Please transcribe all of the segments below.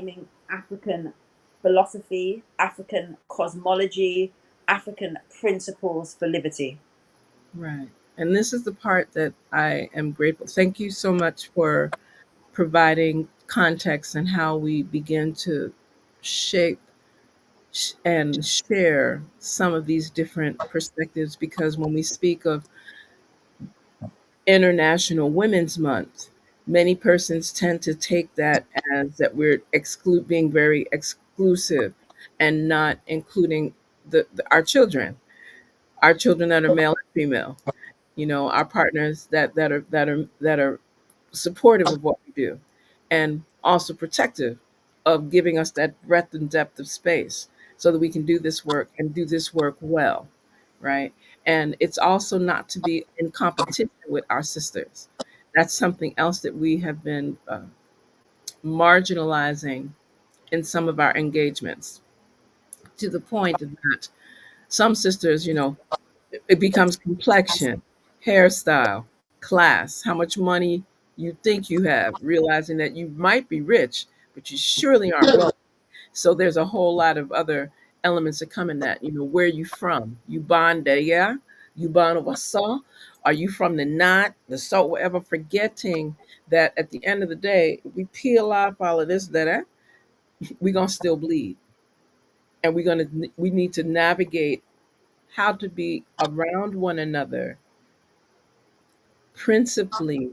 consuming African philosophy, African cosmology, African principles for liberty. Right. And this is the part that I am grateful. Thank you so much for providing context and how we begin to shape and share some of these different perspectives, because when we speak of International Women's Month, many persons tend to take that as that we're being very exclusive and not including our children that are male and female, our partners that are supportive of what we do, and also protective of giving us that breadth and depth of space so that we can do this work and do this work well, right? And it's also not to be in competition with our sisters. That's something else that we have been marginalizing in some of our engagements, to the point that some sisters, it becomes complexion, hairstyle, class, how much money you think you have, realizing that you might be rich, but you surely aren't wealthy. So there's a whole lot of other elements that come in that. Where you from? You born there, yeah? You born Wassa? Are you from the Knot, the Salt, whatever? Forgetting that at the end of the day, if we peel off all of this, we're gonna still bleed, and we need to navigate how to be around one another principally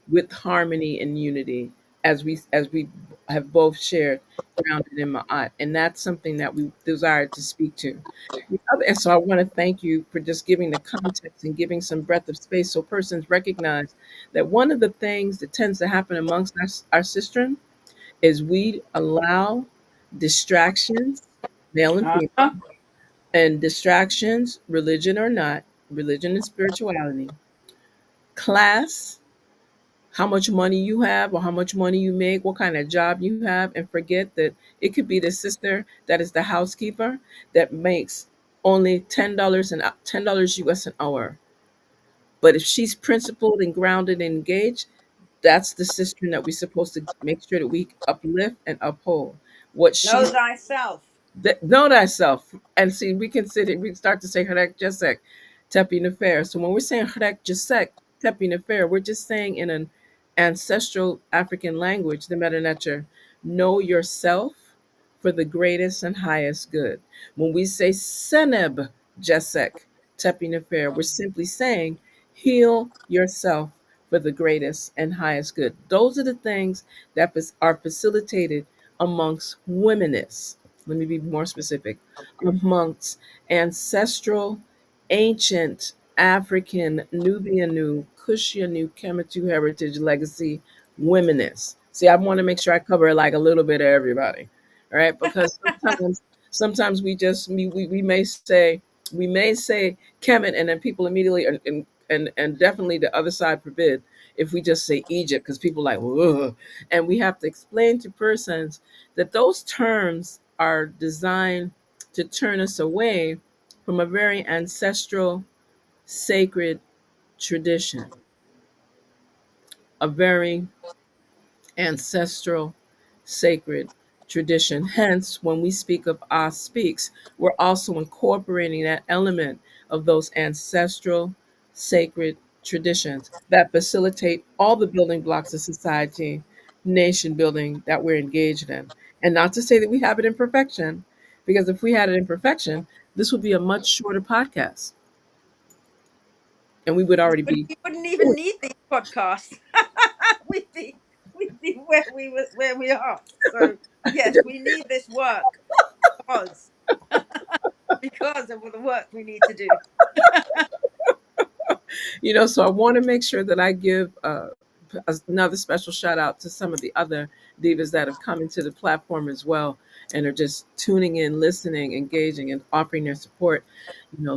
with harmony and unity, as we have both shared, grounded in Ma'at. And that's something that we desire to speak to. And so I want to thank you for just giving the context and giving some breadth of space so persons recognize that one of the things that tends to happen amongst our sistren is we allow distractions, male and female, Uh-huh. and distractions, religion or not, religion and spirituality, class, how much money you have or how much money you make, what kind of job you have, and forget that it could be the sister that is the housekeeper that makes only $10 US an hour. But if she's principled and grounded and engaged, that's the sister that we're supposed to make sure that we uplift and uphold. What Know she's thyself. Know thyself. And see, we start to say Harek Jasek, Tepi Nefer. So when we're saying Harek Jasek, Tepi Nefer, we're just saying in an ancestral African language, the Meta Nature, know yourself for the greatest and highest good. When we say Seneb Jasek, Tepi Nefer, we're simply saying heal yourself for the greatest and highest good. Those are the things that are facilitated amongst womenists. Let me be more specific, amongst ancestral, ancient African, Nubian, Kushanu, Kemetu heritage legacy womenists. See, I want to make sure I cover like a little bit of everybody, all right? Because sometimes we may say Kemet, and then people immediately and definitely the other side forbid if we just say Egypt, because people like, whoa. And we have to explain to persons that those terms are designed to turn us away from a very ancestral, sacred tradition, a very ancestral, sacred tradition. Hence, when we speak of Ah Speaks, we're also incorporating that element of those ancestral, sacred traditions that facilitate all the building blocks of society, nation building that we're engaged in. And not to say that we have it in perfection, because if we had it in perfection, this would be a much shorter podcast and we would already But be. we wouldn't even need these podcasts. we'd be where we are. So yes, we need this work because because of the work we need to do. So I want to make sure that I give another special shout out to some of the other divas that have come into the platform as well and are just tuning in, listening, engaging, and offering their support.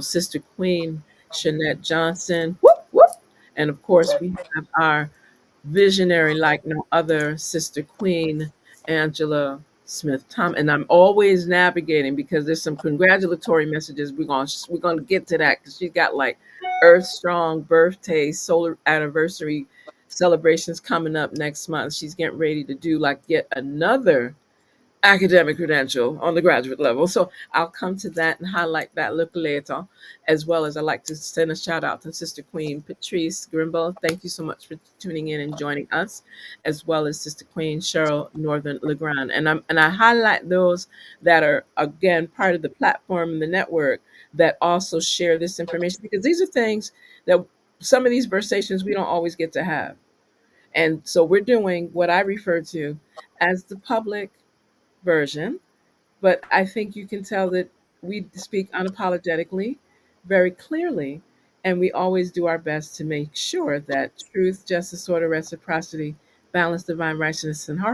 Sister Queen, Shanette Johnson, whoop, whoop. And of course, we have our visionary like no other, Sister Queen Angela Smith Tom. And I'm always navigating because there's some congratulatory messages. We're gonna get to that because she's got like Earth Strong birthday, solar anniversary celebrations coming up next month. She's getting ready to do like yet another academic credential on the graduate level. So I'll come to that and highlight that a little later, as well as I'd like to send a shout out to Sister Queen Patrice Grimble. Thank you so much for tuning in and joining us, as well as Sister Queen Cheryl Northern Legrand. And I highlight those that are again part of the platform and the network that also share this information, because these are things that some of these versations we don't always get to have. And so we're doing what I refer to as the public version, but I think you can tell that we speak unapologetically, very clearly, and we always do our best to make sure that truth, justice, order, reciprocity, balance, divine righteousness, and harmony